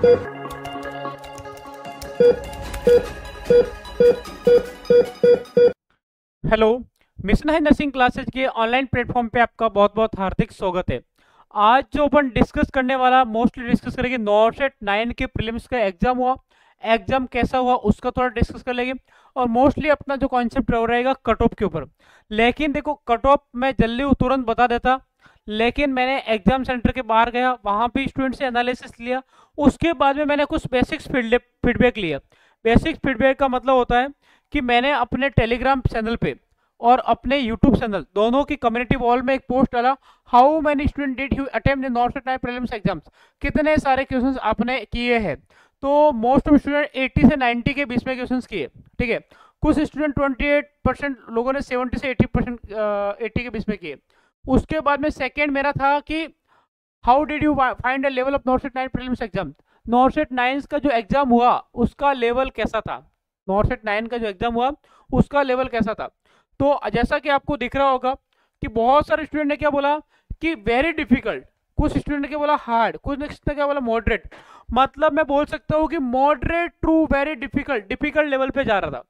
Hello, mission high nursing classes के online platform पे आपका बहुत बहुत हार्दिक स्वागत है। आज जो अपन डिस्कस करने वाला मोस्टली डिस्कस करेंगे नॉर्सेट 9 के प्रीलिम्स का एग्जाम हुआ, एग्जाम कैसा हुआ उसका थोड़ा डिस्कस कर लेंगे। और मोस्टली अपना जो कॉन्सेप्ट रहेगा कट ऑफ के ऊपर। लेकिन देखो कट ऑफ मैं जल्दी तुरंत बता देता, लेकिन मैंने एग्जाम सेंटर के बाहर गया, वहाँ भी स्टूडेंट से एनालिसिस लिया, उसके बाद में मैंने कुछ बेसिक्स फीडबैक लिया। बेसिक फीडबैक का मतलब होता है कि मैंने अपने टेलीग्राम चैनल पे और अपने यूट्यूब चैनल दोनों की कम्युनिटी वॉल में एक पोस्ट डाला, how many student did you attempt the नॉर्सेट 9 prelims exams, कितने सारे क्वेश्चंस आपने किए हैं। तो मोस्ट ऑफ स्टूडेंट 80 से 90 के बीच में क्वेश्चंस किए, ठीक है। कुछ स्टूडेंट 28% लोगों ने 70 से 80 के बीच में किए। उसके बाद में सेकेंड मेरा था कि how did you find the level of नॉर्सेट 9 prelims exam, नॉर्सेट 9 का जो एग्जाम हुआ उसका लेवल कैसा था, नॉर्सेट 9 का जो एग्जाम हुआ उसका लेवल कैसा था। तो जैसा कि आपको दिख रहा होगा कि बहुत सारे स्टूडेंट ने क्या बोला कि वेरी डिफिकल्ट, कुछ स्टूडेंट ने क्या बोला हार्ड, कुछ ने क्या बोला मॉडरेट। मतलब मैं बोल सकता हूँ कि moderate to very difficult level पे जा रहा था।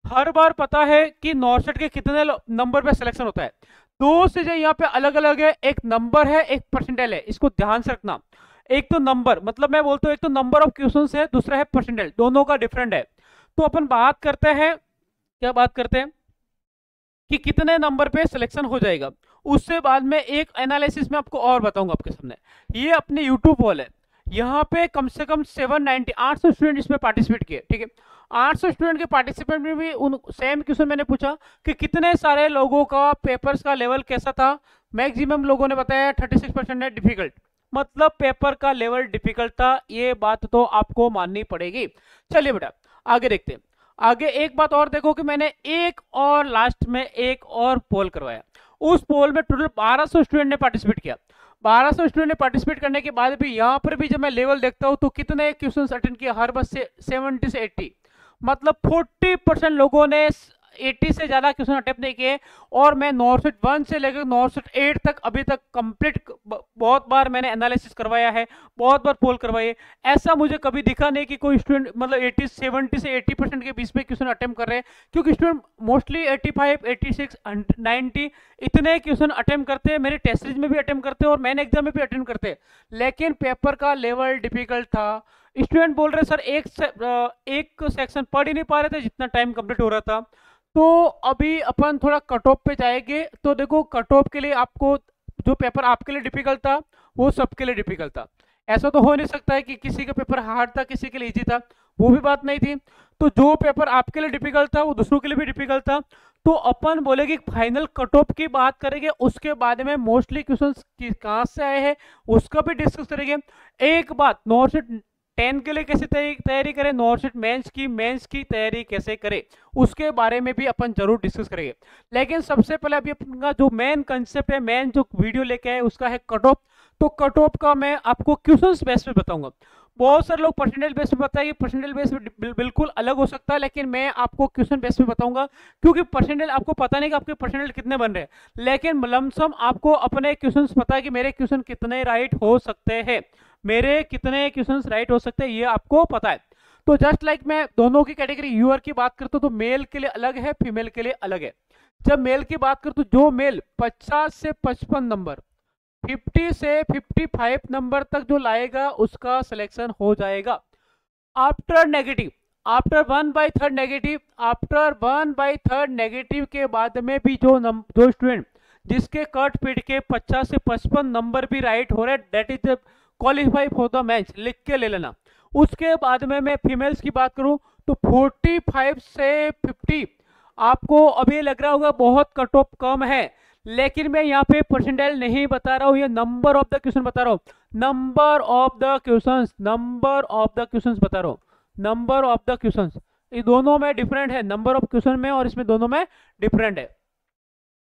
हर बार पता है कि नॉर्सेट के कितने नंबर पे सिलेक्शन होता है, दो से जो यहाँ पे अलग अलग है, एक नंबर है एक परसेंटाइल है, इसको ध्यान से रखना। एक तो नंबर, मतलब मैं बोलता हूँ एक तो नंबर ऑफ क्वेश्चंस है, दूसरा है परसेंटाइल, दोनों का डिफरेंट है। तो अपन बात करते हैं, क्या बात करते हैं कि कितने नंबर पे सिलेक्शन हो जाएगा। उससे बाद में एक एनालिसिस में आपको और बताऊंगा आपके सामने। ये अपने यूट्यूब वॉल है, यहाँ पे कम से कम 800 स्टूडेंट इसमें पार्टिसिपेट किए, ठीक है। 800 स्टूडेंट के पार्टिसिपेट में भी उन सेम क्वेश्चन मैंने पूछा कि कितने सारे लोगों का पेपर्स का लेवल कैसा था। मैक्सिमम लोगों ने बताया 36% है डिफिकल्ट, मतलब पेपर का लेवल डिफिकल्ट था। ये बात तो आपको माननी पड़ेगी। चलिए बेटा आगे देखते हैं। आगे एक बात और देखो कि मैंने एक और लास्ट में एक और पोल करवाया। उस पोल में टोटल 1200 स्टूडेंट ने पार्टिसिपेट किया। 1200 स्टूडेंट ने पार्टिसिपेट करने के बाद भी यहाँ पर भी जब मैं लेवल देखता हूँ तो कितने क्वेश्चंस अटेंड किए, हर बस से 70 से 80, मतलब 40% लोगों ने 80 से ज्यादा क्वेश्चन अटेम्प्ट नहीं किए। और मैं नॉर्सेट 1 से लेकर नॉर्सेट 8 तक अभी तक कंप्लीट बहुत बार मैंने एनालिसिस करवाया है, बहुत बार पोल करवाई है। ऐसा मुझे कभी दिखा नहीं कि कोई स्टूडेंट मतलब 70 से 80% के बीच में क्वेश्चन अटेम्प्ट कर रहे हैं, क्योंकि स्टूडेंट मोस्टली 85, 86, 90 इतने क्वेश्चन अटेम्प्ट करते हैं। मेरे टेस्ट सीरीज में भी अटेम्प्ट करते हैं और मेन एग्जाम में भी अटेम्प्ट करते हैं, लेकिन पेपर का लेवल डिफिकल्ट था। स्टूडेंट बोल रहे सर एक सेक्शन पढ़ ही नहीं पा रहे थे जितना टाइम कंप्लीट हो रहा था। तो अभी अपन थोड़ा कट ऑफ पे जाएंगे। तो देखो कट ऑफ के लिए आपको जो पेपर आपके लिए डिफिकल्ट था वो सबके लिए डिफिकल्ट था। ऐसा तो हो नहीं सकता है कि किसी का पेपर हार्ड था किसी के लिए इजी था, वो भी बात नहीं थी। तो जो पेपर आपके लिए डिफिकल्ट था वो दूसरों के लिए भी डिफिकल्ट था। तो अपन बोलेंगे फाइनल कट ऑफ की बात करेंगे, उसके बाद में मोस्टली क्वेश्चंस कहाँ से आए हैं उसका भी डिस्कस करेंगे। एक बात, नॉर्सेट 10 के लिए कैसे तैयारी करें, नॉर्सेट मेंस की तैयारी कैसे करें, उसके बारे में भी अपन जरूर डिस्कस करेंगे। लेकिन सबसे पहले अभी अपना जो मेन कंसेप्ट है, मेन जो वीडियो लेके आए उसका है कट ऑफ। तो कट ऑफ का मैं आपको क्वेश्चंस बेस पे बताऊंगा। बहुत सारे लोग परसेंटेज बेस पे बताएंगे, परसेंटेज बेस पे बिल्कुल अलग हो सकता है, लेकिन मैं आपको क्वेश्चन बेस पे बताऊंगा, क्योंकि परसेंटेज आपको पता नहीं कि आपके परसेंटेज कितने बन रहे हैं, लेकिन लमसम आपको अपने क्वेश्चन पता है कि मेरे क्वेश्चन कितने राइट हो सकते हैं, मेरे कितने क्वेश्चंस राइट हो सकते हैं ये आपको पता है। तो जस्ट लाइक मैं दोनों की कैटेगरी यूआर की बात करता हूं तो मेल के लिए अलग है, फीमेल के लिए अलग है। जब मेल की बात करता हूं, जो मेल 50 से 55 नंबर, 50 से 55 नंबर तक जो लाएगा उसका सिलेक्शन हो जाएगा। After negative, after 1/3 negative, after 1/3 negative के बाद में भी जो स्टूडेंट जिसके कट पीट के 50 से 55 नंबर भी राइट हो रहे, that is qualify for the match, लिख के ले लेना। उसके बाद में मैं फीमेल्स की बात करूं तो 45 से 50 आपको अभी लग रहा होगा बहुत कट ऑफ कम है, लेकिन मैं यहाँ पे परसेंटाइल नहीं बता रहा हूँ, ये नंबर ऑफ द क्वेश्चन बता रहा हूँ, number of the questions, number of the questions बता रहा हूँ, नंबर ऑफ द क्वेश्चंस। ये दोनों में डिफरेंट है, नंबर ऑफ क्वेश्चन में और इसमें दोनों में डिफरेंट है।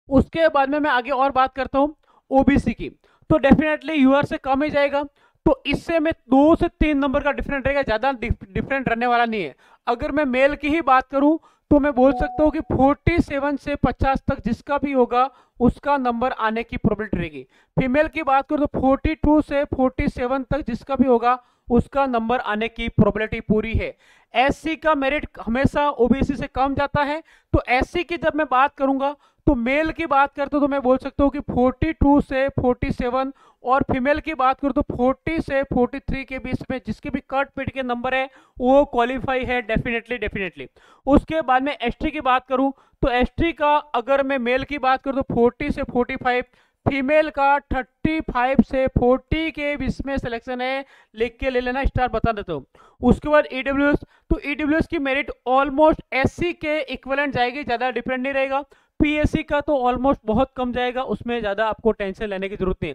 उसके बाद में मैं आगे और बात करता हूँ ओबीसी की, तो डेफिनेटली यूआर से कम ही जाएगा। तो इससे में 2 से 3 नंबर का डिफरेंट रहेगा, ज्यादा डिफरेंट रहने वाला नहीं है। अगर मैं मेल की ही बात करूं तो मैं बोल सकता हूं कि 47 से 50 तक जिसका भी होगा उसका नंबर आने की प्रोबेबिलिटी रहेगी। फीमेल की बात करूं तो 42 से 47 तक जिसका भी होगा उसका नंबर आने की प्रोबेबिलिटी पूरी है। एससी का मेरिट हमेशा ओबीसी से कम जाता है। तो एससी की जब मैं बात करूंगा तो मेल की बात करते तो मैं बोल सकता हूँ कि 42 से 47, और फीमेल की बात करूँ तो 40 से 43 के बीच में जिसके भी कट पीट के नंबर है वो क्वालिफाई है डेफिनेटली डेफिनेटली। उसके बाद में एसटी की बात करूँ तो एसटी का अगर मैं मेल की बात करूँ तो 40 से 45, फीमेल का 35 से 40 के बीच में सिलेक्शन है, लिख के ले लेना, स्टार बता देता हूँ। उसके बाद ईडब्ल्यूएस, तो ईडब्ल्यूएस की मेरिट ऑलमोस्ट एससी के इक्विवेलेंट जाएगी, ज़्यादा डिफरेंट नहीं रहेगा। पीएससी का तो ऑलमोस्ट बहुत कम जाएगा, उसमें ज़्यादा आपको टेंशन लेने की जरूरत नहीं।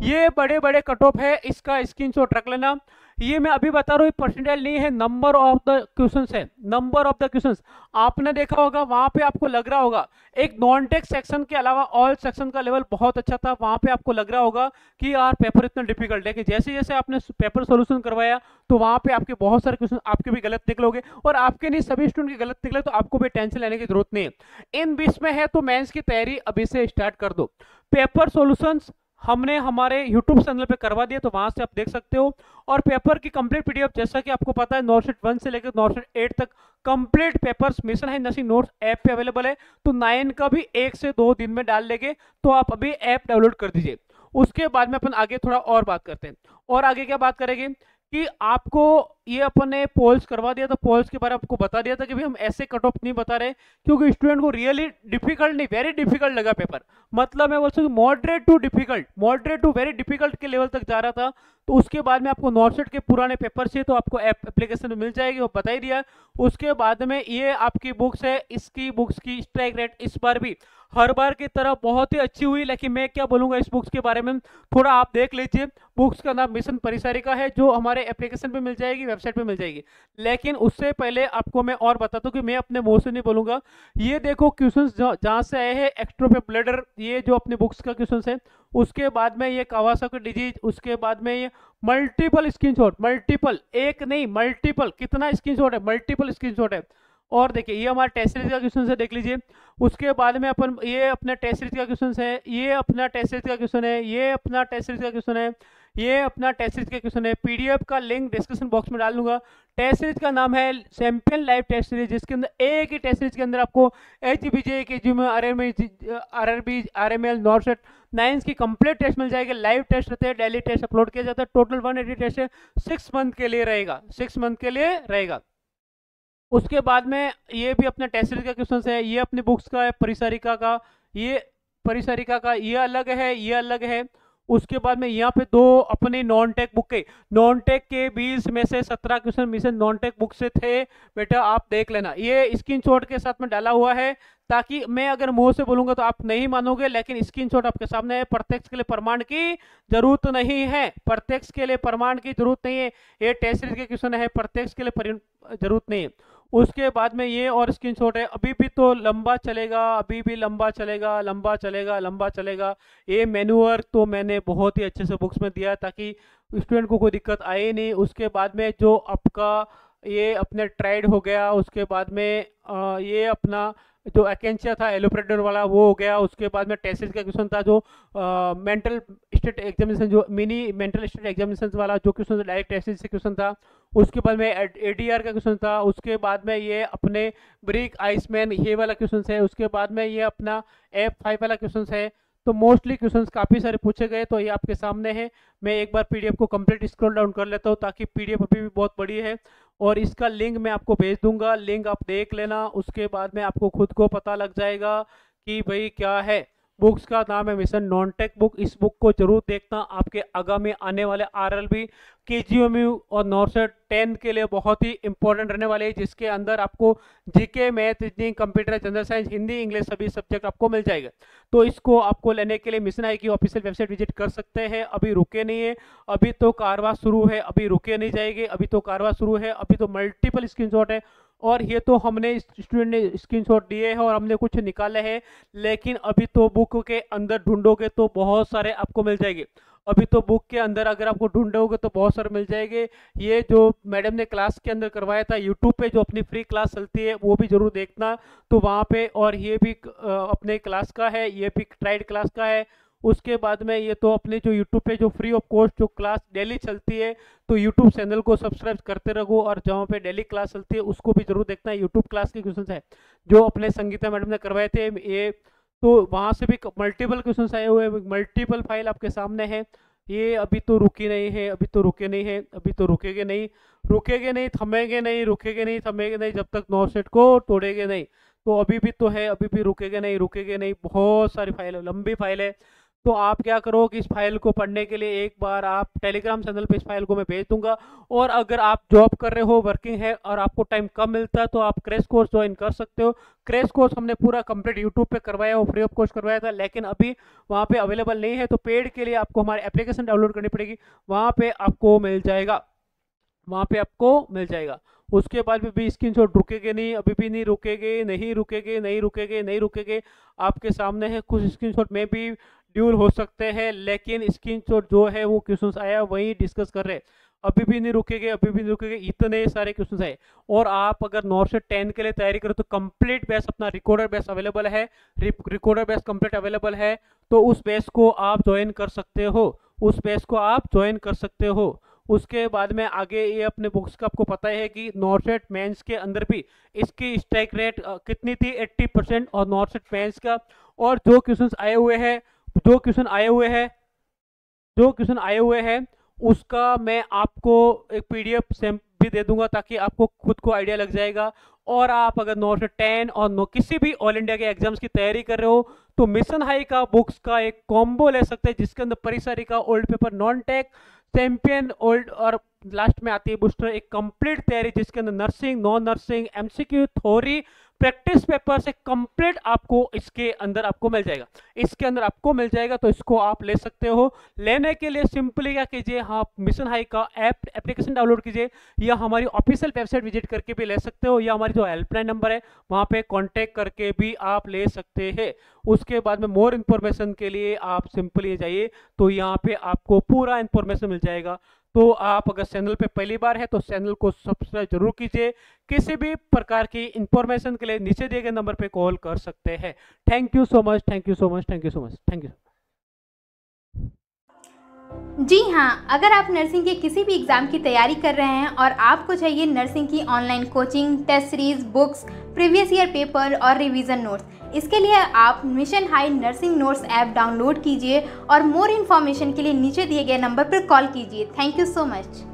ये बड़े बड़े कट ऑफ है, इसका स्क्रीनशॉट रख लेना। ये मैं अभी बता रहा हूँ परसेंटाइल नहीं है, नंबर ऑफ द क्वेश्चंस है, नंबर ऑफ द क्वेश्चंस। आपने देखा होगा वहां पे आपको लग रहा होगा एक नॉन टेक्स्ट सेक्शन के अलावा ऑल सेक्शन का लेवल बहुत अच्छा था, वहां पे आपको लग रहा होगा कि यार पेपर इतना डिफिकल्ट है, कि जैसे जैसे आपने पेपर सोल्यूशन करवाया तो वहां पे आपके बहुत सारे क्वेश्चन आपके भी गलत निकलोगे, और आपके नहीं सभी स्टूडेंट के गलत निकले तो आपको भी टेंशन लेने की जरूरत नहीं है। इन बीच में है तो मेंस की तैयारी अभी से स्टार्ट कर दो। पेपर सॉल्यूशंस हमने हमारे YouTube चैनल पे करवा दिया, तो वहां से आप देख सकते हो। और पेपर की कंप्लीट पीडीएफ जैसा कि आपको पता है नॉर्सेट 1 से लेकर नॉर्सेट 8 तक कंप्लीट पेपर्स मिशन है नर्सिंग नोट्स ऐप पे अवेलेबल है। तो 9 का भी 1 से 2 दिन में डाल लेंगे, तो आप अभी ऐप डाउनलोड कर दीजिए। उसके बाद में अपन आगे थोड़ा और बात करते हैं। और आगे क्या बात करेंगे कि आपको ये अपन ने पोल्स करवा दिया था, पोल्स के बारे में आपको बता दिया था कि भाई हम ऐसे कट ऑफ नहीं बता रहे, क्योंकि स्टूडेंट को रियली डिफिकल्ट नहीं वेरी डिफिकल्ट लगा पेपर। मतलब मैं बोल सकता हूँ moderate to difficult, moderate to very difficult के लेवल तक जा रहा था। तो उसके बाद में आपको नॉर्सेट के पुराने पेपर से तो आपको एप्लीकेशन में मिल जाएगी, वो बता ही दिया। उसके बाद में ये आपकी बुक्स है, इसकी बुक्स की स्ट्राइक रेट इस बार भी हर बार की तरह बहुत ही अच्छी हुई। लेकिन मैं क्या बोलूंगा इस बुक्स के बारे में, थोड़ा आप देख लीजिए। बुक्स का नाम मिशन परिसारिका है, जो हमारे एप्लीकेशन पे मिल जाएगी, वेबसाइट पे मिल जाएगी। लेकिन उससे पहले आपको मैं और बताता हूँ कि मैं अपने मुंह से नहीं बोलूंगा। ये देखो क्वेश्चंस जहां से आए हैं, एक्ट्रोफिक ब्लडर, ये जो अपने बुक्स का क्वेश्चंस है। उसके बाद में ये कावासाकी डिजीज, उसके बाद में ये मल्टीपल स्क्रीनशॉट, मल्टीपल एक नहीं मल्टीपल, कितना स्क्रीनशॉट है, मल्टीपल स्क्रीनशॉट है। और देखिए ये हमारा टेस्ट सीरीज का क्वेश्चन है, देख लीजिए। उसके बाद में अपन ये अपना टेस्ट सीरीज का क्वेश्चन है, ये अपना टेस्ट सीरीज का क्वेश्चन है, ये अपना टेस्ट सीरीज का क्वेश्चन है, ये अपना टेस्ट सीरीज का क्वेश्चन है। पीडीएफ का लिंक डिस्क्रिप्शन बॉक्स में डाल दूंगा। टेस्ट सीरीज का नाम है चैंपियन लाइव टेस्ट सीरीज, जिसके अंदर एक ही टेस्ट सीरीज के अंदर आपको एचबीजे के जी में आरआरबी आरएमएल नॉर्सेट 9 की कंप्लीट टेस्ट मिल जाएगी। लाइव टेस्ट रहते हैं, डेली टेस्ट अपलोड किया जाता है। टोटल 180 टेस्ट है, 6 मंथ के लिए रहेगा, 6 मंथ के लिए रहेगा। उसके बाद में ये भी अपना टेस्ट सीरीज का क्वेश्चन है, ये अपनी बुक्स का है, परिसारिका का, ये परिसारिका का ये अलग है, ये अलग है। उसके बाद में यहाँ पे दो अपने नॉन टेक बुक के, नॉन टेक के 20 में से 17 question mission non tech book से थे बेटा, आप देख लेना। ये स्क्रीनशॉट के साथ में डाला हुआ है, ताकि मैं अगर मुंह से बोलूंगा तो आप नहीं मानोगे, लेकिन स्क्रीनशॉट आपके सामने है। प्रत्यक्ष के लिए प्रमाण की जरूरत नहीं है, प्रत्यक्ष के लिए प्रमाण की जरूरत नहीं है। ये टेस्ट सीरीज के क्वेश्चन है, प्रत्यक्ष के लिए जरूरत नहीं है। उसके बाद में ये और स्क्रीनशॉट है। अभी भी तो लंबा चलेगा, अभी भी लंबा चलेगा, लंबा चलेगा, लंबा चलेगा। ये मैन्यूअर तो मैंने बहुत ही अच्छे से बुक्स में दिया, ताकि स्टूडेंट को कोई दिक्कत आए नहीं। उसके बाद में जो आपका ये अपने ट्राइड हो गया, उसके बाद में ये अपना जो एकेंशिया था एलोप्रेडर वाला वो हो गया। उसके बाद में टेस्ट का क्वेश्चन था जो मेंटल स्टेट एग्जामिनेशन, जो मिनी मेंटल स्टेट एग्जामिनेशन वाला जो क्वेश्चन डायरेक्ट टेस्ट से क्वेश्चन था। उसके बाद में एडीआर का क्वेश्चन था। उसके बाद में ये अपने ब्रिक आइसमैन ये वाला क्वेश्चन है। उसके बाद में ये अपना F5 वाला क्वेश्चन है। तो मोस्टली क्वेश्चंस काफ़ी सारे पूछे गए, तो ये आपके सामने है। मैं एक बार पीडीएफ को कंप्लीट स्क्रॉल डाउन कर लेता हूँ, ताकि पीडीएफ अभी भी बहुत बड़ी है, और इसका लिंक मैं आपको भेज दूंगा। लिंक आप देख लेना, उसके बाद में आपको खुद को पता लग जाएगा कि भाई क्या है। बुक्स का नाम है मिशन नॉन टेक बुक। इस बुक को जरूर देखना, आपके आगामी आने वाले आरएलबी, केजीएमयू और नॉर्सेट 10 के लिए बहुत ही इंपॉर्टेंट रहने वाले हैं, जिसके अंदर आपको GK, math, reasoning, computer, general science, Hindi, English सभी सब्जेक्ट आपको मिल जाएगा। तो इसको आपको लेने के लिए मिशन आई की ऑफिशियल वेबसाइट विजिट कर सकते हैं। अभी रुके नहीं है, अभी तो कारवा शुरू है, अभी रुके नहीं जाएंगे, अभी तो कारवा शुरू है। अभी तो मल्टीपल स्क्रीनशॉट है, और ये तो हमने स्टूडेंट ने स्क्रीनशॉट दिए हैं और हमने कुछ निकाले हैं, लेकिन अभी तो बुक के अंदर ढूंढोगे तो बहुत सारे आपको मिल जाएंगे। अभी तो बुक के अंदर अगर आपको ढूंढोगे तो बहुत सारे मिल जाएंगे। ये जो मैडम ने क्लास के अंदर करवाया था यूट्यूब पे, जो अपनी फ्री क्लास चलती है, वो भी जरूर देखना। तो वहाँ पे, और ये भी अपने क्लास का है, ये भी ट्राइड क्लास का है। उसके बाद में ये तो अपने जो यूट्यूब पे जो फ्री ऑफ कॉस्ट जो क्लास डेली चलती है, तो यूट्यूब चैनल को सब्सक्राइब करते रहो, और जहाँ पे डेली क्लास चलती है उसको भी जरूर देखना है। यूट्यूब क्लास के क्वेश्चन है जो अपने संगीता मैडम ने करवाए थे ये, तो वहाँ से भी मल्टीपल क्वेश्चन आए हुए हैं, मल्टीपल फाइल आपके सामने है। ये अभी तो रुकी नहीं है, अभी तो रुके नहीं है, अभी तो रुकेगे नहीं, रुकेगे नहीं, थमेंगे नहीं, रुकेगे नहीं, थमेंगे नहीं, जब तक नौ सेट को तोड़ेगे नहीं। तो अभी भी तो है, अभी भी रुकेगे नहीं, रुकेगे नहीं, बहुत सारी फाइल है, लंबी फाइल है। तो आप क्या करो कि इस फाइल को पढ़ने के लिए एक बार आप टेलीग्राम चैनल पे इस फाइल को मैं भेज दूंगा, और अगर आप जॉब कर रहे हो, वर्किंग है, और आपको टाइम कम मिलता है, तो आप क्रैश कोर्स ज्वाइन कर सकते हो। क्रैश कोर्स हमने पूरा कंप्लीट यूट्यूब पे करवाया हो, फ्री ऑफ कॉस्ट करवाया था, लेकिन अभी वहाँ पे अवेलेबल नहीं है, तो पेड के लिए आपको हमारी एप्लीकेशन डाउनलोड करनी पड़ेगी, वहाँ पे आपको मिल जाएगा, वहाँ पे आपको मिल जाएगा। उसके बाद भी स्क्रीनशॉट रुकेगे नहीं, अभी भी नहीं रुकेगे, नहीं रुकेगे, नहीं रुकेगे, नहीं रुकेगे। आपके सामने है, कुछ स्क्रीनशॉट में भी ड्यूल हो सकते हैं, लेकिन स्क्रीनशॉट जो है वो क्वेश्चंस आया वही डिस्कस कर रहे हैं। अभी भी नहीं रुकेगे, अभी भी नहीं रुकेगे, इतने सारे क्वेश्चंस है। और आप अगर 9 से 10 के लिए तैयारी करो तो कंप्लीट बैच अपना रिकॉर्डर बैच अवेलेबल है, रिकॉर्डर बैच कंप्लीट अवेलेबल है, तो उस बैच को आप ज्वाइन कर सकते हो, उस बैच को आप ज्वाइन कर सकते हो। उसके बाद में आगे ये अपने बुक्स का आपको पता है कि नॉर्सेट मेंस के अंदर भी इसकी स्ट्राइक रेट कितनी थी, 80%, और नॉर्सेट मेंस का, और जो क्वेश्चंस आए हुए हैं, जो क्वेश्चन आए हुए हैं, जो क्वेश्चन आए हुए हैं उसका मैं आपको एक पीडीएफ सेम भी दे दूंगा, ताकि आपको खुद को आइडिया लग जाएगा। और आप अगर 9 से 10 और किसी भी ऑल इंडिया के एग्जाम्स की तैयारी कर रहे हो, तो मिशन हाई का बुक्स का एक कॉम्बो ले सकते हैं, जिसके अंदर परिसरी का old paper, non tech, champion old, और लास्ट में आती है बूस्टर, एक कंप्लीट तैयारी जिसके अंदर nursing, non nursing, MCQ, theory, practice paper से कंप्लीट आपको इसके अंदर आपको मिल जाएगा, इसके अंदर आपको मिल जाएगा। तो इसको आप ले सकते हो। लेने के लिए सिंपली क्या कीजिए, हाँ, मिशन हाई का एप्लीकेशन डाउनलोड कीजिए, या हमारी ऑफिशियल वेबसाइट विजिट करके भी ले सकते हो, या हमारी जो हेल्पलाइन नंबर है वहाँ पे कांटेक्ट करके भी आप ले सकते हैं। उसके बाद में मोर इन्फॉर्मेशन के लिए आप सिंपली जाइए, तो यहाँ पे आपको पूरा इन्फॉर्मेशन मिल जाएगा। तो आप अगर चैनल पे पहली बार है तो चैनल को सब्सक्राइब जरूर कीजिए। किसी भी प्रकार की इंफॉर्मेशन के लिए नीचे दिए गए नंबर पे कॉल कर सकते हैं। Thank you so much, thank you so much, thank you so much, thank you. जी हाँ, अगर आप नर्सिंग के किसी भी एग्ज़ाम की तैयारी कर रहे हैं और आपको चाहिए नर्सिंग की online coaching, test series, books, previous year paper और रिवीजन नोट्स, इसके लिए आप mission high nursing notes app download कीजिए और मोर इन्फॉर्मेशन के लिए नीचे दिए गए नंबर पर कॉल कीजिए। Thank you so much.